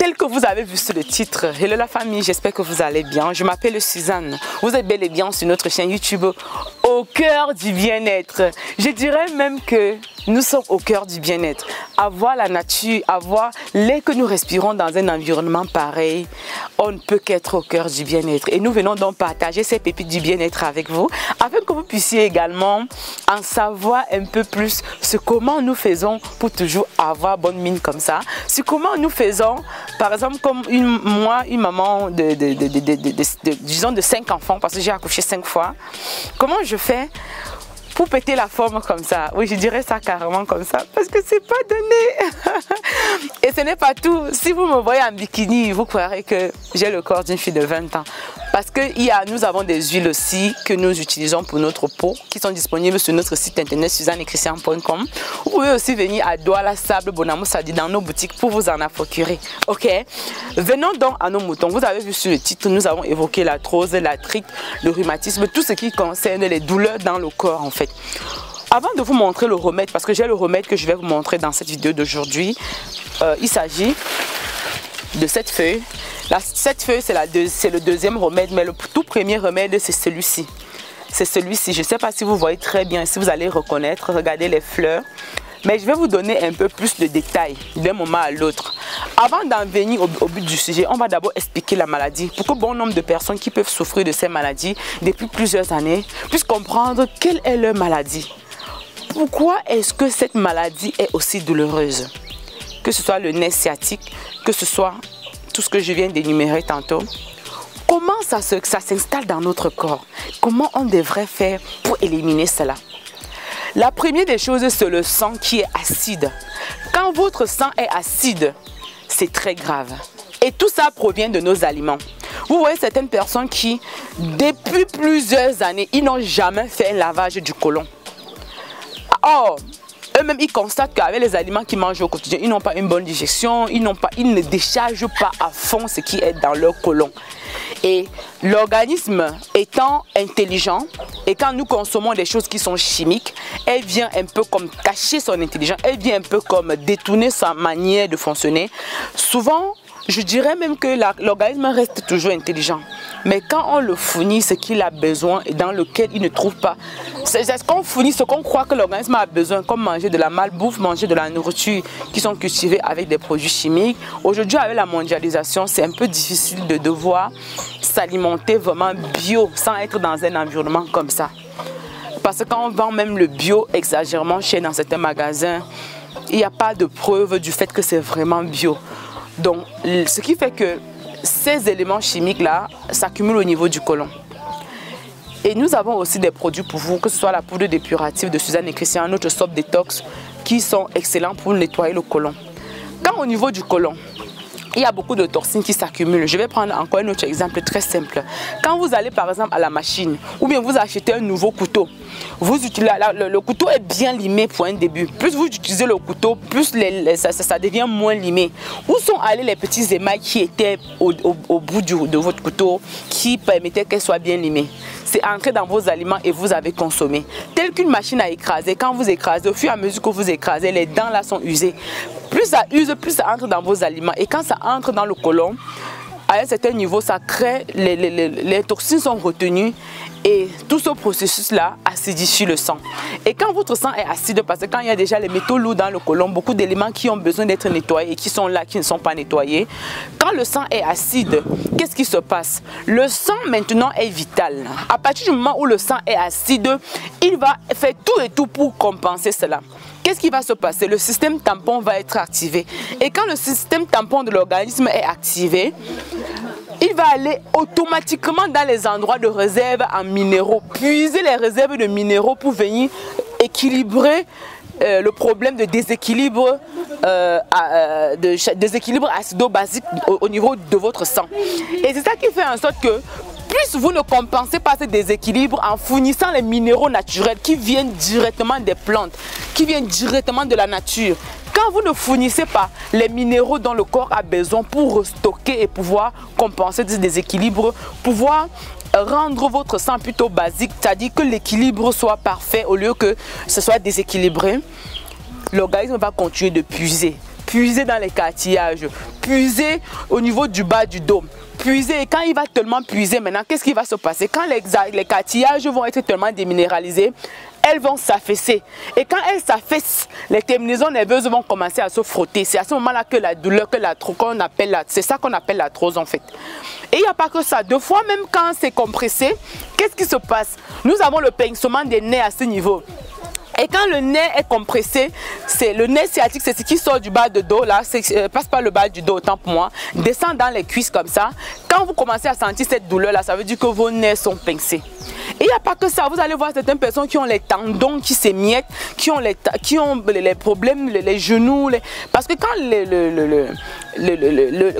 Tel que vous avez vu sur le titre, hello la famille, j'espère que vous allez bien. Je m'appelle Suzanne. Vous êtes bel et bien sur notre chaîne YouTube au cœur du bien-être. Je dirais même que nous sommes au cœur du bien-être. Avoir la nature, avoir l'air que nous respirons dans un environnement pareil, on ne peut qu'être au cœur du bien-être. Et nous venons donc partager ces pépites du bien-être avec vous, afin que vous puissiez également en savoir un peu plus sur comment nous faisons pour toujours avoir bonne mine comme ça. Sur comment nous faisons, par exemple, comme moi, une maman disons de 5 enfants, parce que j'ai accouché 5 fois. Comment je fais pour péter la forme comme ça? Oui, je dirais ça carrément comme ça, parce que c'est pas donné. Et ce n'est pas tout. Si vous me voyez en bikini, vous croirez que j'ai le corps d'une fille de 20 ans. Parce que nous avons des huiles aussi que nous utilisons pour notre peau, qui sont disponibles sur notre site internet suzanneetchristian.com. Vous pouvez aussi venir à Douala, Sable, Bonamou, Sadi dans nos boutiques pour vous en procurer. Ok? Venons donc à nos moutons. Vous avez vu sur le titre, nous avons évoqué l'arthrose, l'arthrite, le rhumatisme, tout ce qui concerne les douleurs dans le corps en fait. Avant de vous montrer le remède, parce que j'ai le remède que je vais vous montrer dans cette vidéo d'aujourd'hui, il s'agit de cette feuille. Cette feuille, c'est le deuxième remède, mais le tout premier remède, c'est celui-ci. C'est celui-ci. Je ne sais pas si vous voyez très bien, si vous allez reconnaître, regardez les fleurs. Mais je vais vous donner un peu plus de détails d'un moment à l'autre. Avant d'en venir au but du sujet, on va d'abord expliquer la maladie pour que bon nombre de personnes qui peuvent souffrir de ces maladies depuis plusieurs années puissent comprendre quelle est leur maladie. Pourquoi est-ce que cette maladie est aussi douloureuse? Que ce soit le nerf sciatique, que ce soit tout ce que je viens d'énumérer tantôt. Comment ça s'installe dans notre corps? Comment on devrait faire pour éliminer cela? La première des choses, c'est le sang qui est acide. Quand votre sang est acide, c'est très grave. Et tout ça provient de nos aliments. Vous voyez certaines personnes qui, depuis plusieurs années, ils n'ont jamais fait un lavage du côlon. Or, eux-mêmes, ils constatent qu'avec les aliments qu'ils mangent au quotidien, ils n'ont pas une bonne digestion, ils ne déchargent pas à fond ce qui est dans leur côlon. Et l'organisme étant intelligent, et quand nous consommons des choses qui sont chimiques, elle vient un peu comme cacher son intelligence, elle vient un peu comme détourner sa manière de fonctionner. Souvent, je dirais même que l'organisme reste toujours intelligent. Mais quand on le fournit ce qu'il a besoin et dans lequel il ne trouve pas, c'est ce qu'on fournit, ce qu'on croit que l'organisme a besoin, comme manger de la malbouffe, manger de la nourriture qui sont cultivées avec des produits chimiques. Aujourd'hui, avec la mondialisation, c'est un peu difficile de devoir s'alimenter vraiment bio sans être dans un environnement comme ça. Parce que quand on vend même le bio exagérément cher dans certains magasins, il n'y a pas de preuve du fait que c'est vraiment bio. Donc, ce qui fait que ces éléments chimiques-là s'accumulent au niveau du côlon. Et nous avons aussi des produits pour vous, que ce soit la poudre dépurative de Suzanne et Christian, notre soap détox, qui sont excellents pour nettoyer le côlon. Quand au niveau du côlon, il y a beaucoup de toxines qui s'accumulent. Je vais prendre encore un autre exemple très simple. Quand vous allez par exemple à la machine, ou bien vous achetez un nouveau couteau, le couteau est bien limé pour un début. Plus vous utilisez le couteau, plus ça devient moins limé. Où sont allés les petits émails qui étaient au bout de votre couteau, qui permettaient qu'elle soit bien limée? C'est entré dans vos aliments et vous avez consommé. Tel qu'une machine à écraser, quand vous écrasez, au fur et à mesure que vous écrasez, les dents là sont usées. Plus ça use, plus ça entre dans vos aliments. Et quand ça entre dans le côlon, à un certain niveau, ça crée, les toxines sont retenues et tout ce processus-là acidifie le sang. Et quand votre sang est acide, parce que quand il y a déjà les métaux lourds dans le côlon, beaucoup d'éléments qui ont besoin d'être nettoyés et qui sont là, qui ne sont pas nettoyés, quand le sang est acide, qu'est-ce qui se passe? Le sang maintenant est vital. À partir du moment où le sang est acide, il va faire tout et tout pour compenser cela. Qu'est-ce qui va se passer? Le système tampon va être activé. Et quand le système tampon de l'organisme est activé, il va aller automatiquement dans les endroits de réserve en minéraux, puiser les réserves de minéraux pour venir équilibrer le problème de déséquilibre, acido-basique au niveau de votre sang. Et c'est ça qui fait en sorte que plus vous ne compensez pas ce déséquilibre en fournissant les minéraux naturels qui viennent directement des plantes, qui viennent directement de la nature. Quand vous ne fournissez pas les minéraux dont le corps a besoin pour restocker et pouvoir compenser ce déséquilibre, pouvoir rendre votre sang plutôt basique, c'est-à-dire que l'équilibre soit parfait au lieu que ce soit déséquilibré, l'organisme va continuer de puiser. puiser dans les cartilages, puiser au niveau du bas du dos. Puiser, et quand il va tellement puiser maintenant, qu'est-ce qui va se passer? Quand les cartilages vont être tellement déminéralisés, elles vont s'affaisser. Et quand elles s'affaissent, les terminaisons nerveuses vont commencer à se frotter. C'est à ce moment-là que la douleur, c'est ça qu'on appelle l'arthrose en fait. Et il n'y a pas que ça. Deux fois, même quand c'est compressé, qu'est-ce qui se passe? Nous avons le pincement des nerfs à ce niveau. Et quand le nez est compressé, c'est le nez sciatique, c'est ce qui sort du bas de dos, là, passe par le bas du dos, autant pour moi, descend dans les cuisses comme ça. Quand vous commencez à sentir cette douleur-là, ça veut dire que vos nez sont pincés. Et il n'y a pas que ça, vous allez voir certaines personnes qui ont les tendons qui s'émiettent, qui ont les problèmes, les genoux, parce que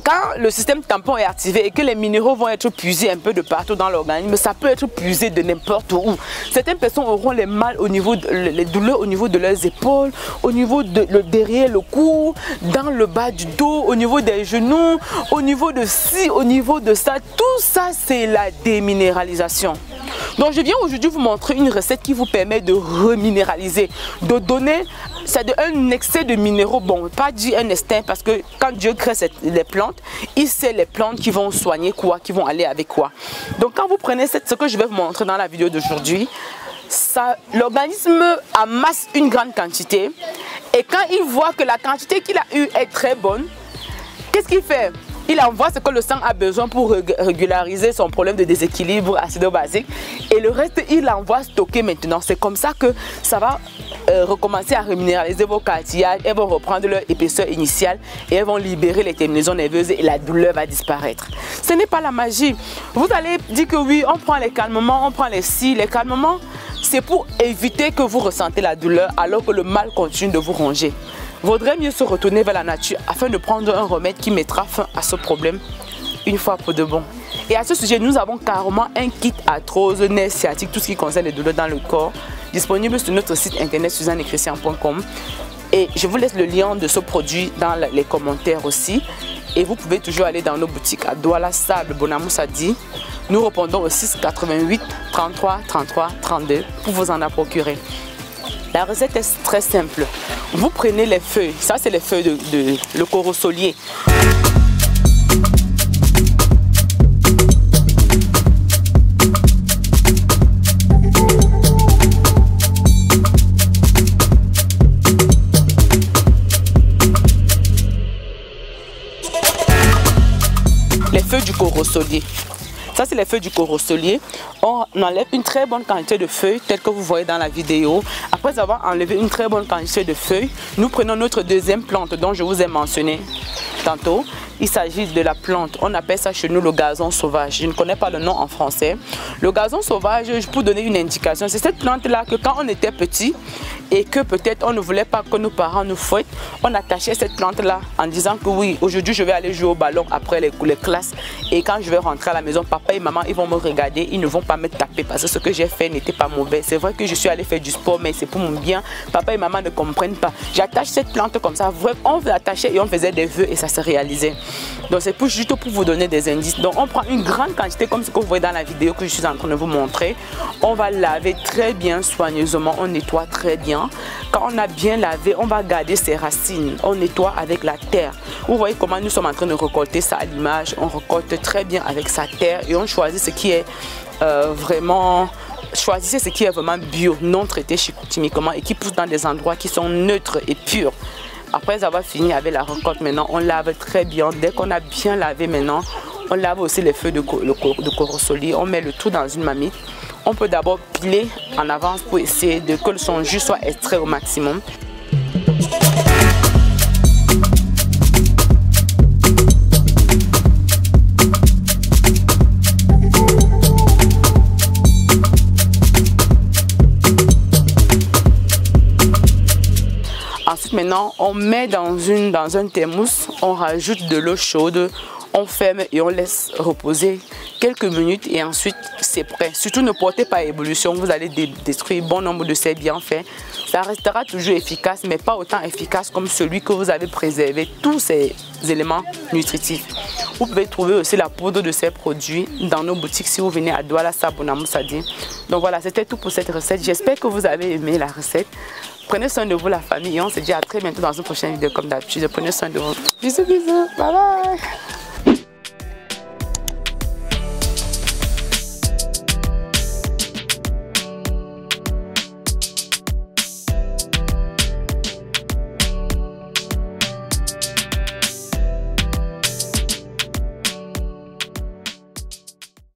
quand le système tampon est activé et que les minéraux vont être puisés un peu de partout dans l'organisme, ça peut être puisé de n'importe où. Certaines personnes auront les mal au niveau, les douleurs au niveau de leurs épaules, au niveau derrière le cou, dans le bas du dos, au niveau des genoux, au niveau de ci, au niveau de ça. Tout ça, c'est la déminéralisation. Donc je viens aujourd'hui vous montrer une recette qui vous permet de reminéraliser, de donner, c'est un excès de minéraux, bon, pas dire un instinct, parce que quand Dieu crée les plantes, il sait les plantes qui vont soigner quoi, qui vont aller avec quoi. Donc quand vous prenez ce que je vais vous montrer dans la vidéo d'aujourd'hui, l'organisme amasse une grande quantité et quand il voit que la quantité qu'il a eue est très bonne, qu'est-ce qu'il fait? Il envoie ce que le sang a besoin pour régulariser son problème de déséquilibre acido-basique et le reste il l'envoie stocker maintenant. C'est comme ça que ça va recommencer à reminéraliser vos cartilages. Elles vont reprendre leur épaisseur initiale et elles vont libérer les terminaisons nerveuses et la douleur va disparaître. Ce n'est pas la magie. Vous allez dire que oui, on prend les calmements, on prend les si. Les calmements, c'est pour éviter que vous ressentez la douleur alors que le mal continue de vous ronger. Vaudrait mieux se retourner vers la nature afin de prendre un remède qui mettra fin à ce problème une fois pour de bon. Et à ce sujet, nous avons carrément un kit arthrose, nerfs sciatiques, tout ce qui concerne les douleurs dans le corps, disponible sur notre site internet suzannechrétien.com. Et je vous laisse le lien de ce produit dans les commentaires aussi. Et vous pouvez toujours aller dans nos boutiques à Douala, Sable, Bonamou, Sadi. Nous répondons au 6 88 33 33 32 pour vous en procurer. La recette est très simple. Vous prenez les feuilles, ça c'est les feuilles de le corosolier. Les feuilles du corosolier. Ça, c'est les feuilles du corosolier. On enlève une très bonne quantité de feuilles, telles que vous voyez dans la vidéo. Après avoir enlevé une très bonne quantité de feuilles, nous prenons notre deuxième plante dont je vous ai mentionné tantôt. Il s'agit de la plante, on appelle ça chez nous le gazon sauvage. Je ne connais pas le nom en français. Le gazon sauvage, pour donner une indication, c'est cette plante-là que quand on était petit et que peut-être on ne voulait pas que nos parents nous fouettent, on attachait cette plante-là en disant que oui, aujourd'hui je vais aller jouer au ballon après les classes et quand je vais rentrer à la maison, papa et maman, ils vont me regarder, ils ne vont pas me taper parce que ce que j'ai fait n'était pas mauvais. C'est vrai que je suis allé faire du sport, mais c'est pour mon bien. Papa et maman ne comprennent pas. J'attache cette plante comme ça, on l'attachait et on faisait des vœux et ça se réalisait. Donc c'est juste pour vous donner des indices. Donc on prend une grande quantité comme ce que vous voyez dans la vidéo que je suis en train de vous montrer. On va laver très bien soigneusement, on nettoie très bien. Quand on a bien lavé, on va garder ses racines. On nettoie avec la terre. Vous voyez comment nous sommes en train de récolter ça à l'image. On récolte très bien avec sa terre et on choisit ce qui est choisissez ce qui est vraiment bio, non traité chimiquement et qui pousse dans des endroits qui sont neutres et purs. Après avoir fini avec la récolte, maintenant on lave très bien. Dès qu'on a bien lavé maintenant, on lave aussi les feuilles de corosolier. On met le tout dans une marmite. On peut d'abord piler en avance pour essayer que son jus soit extrait au maximum. Ensuite, maintenant, on met dans un thermos, on rajoute de l'eau chaude, On ferme et on laisse reposer quelques minutes et ensuite c'est prêt. Surtout ne portez pas à ébullition, vous allez détruire bon nombre de ces bienfaits. Ça restera toujours efficace mais pas autant efficace comme celui que vous avez préservé tous ces éléments nutritifs. Vous pouvez trouver aussi la poudre de ces produits dans nos boutiques si vous venez à Douala Sabona Moussadi. Donc voilà, c'était tout pour cette recette. J'espère que vous avez aimé la recette. Prenez soin de vous la famille et on se dit à très bientôt dans une prochaine vidéo comme d'habitude. Prenez soin de vous. Bisous bisous. Bye bye.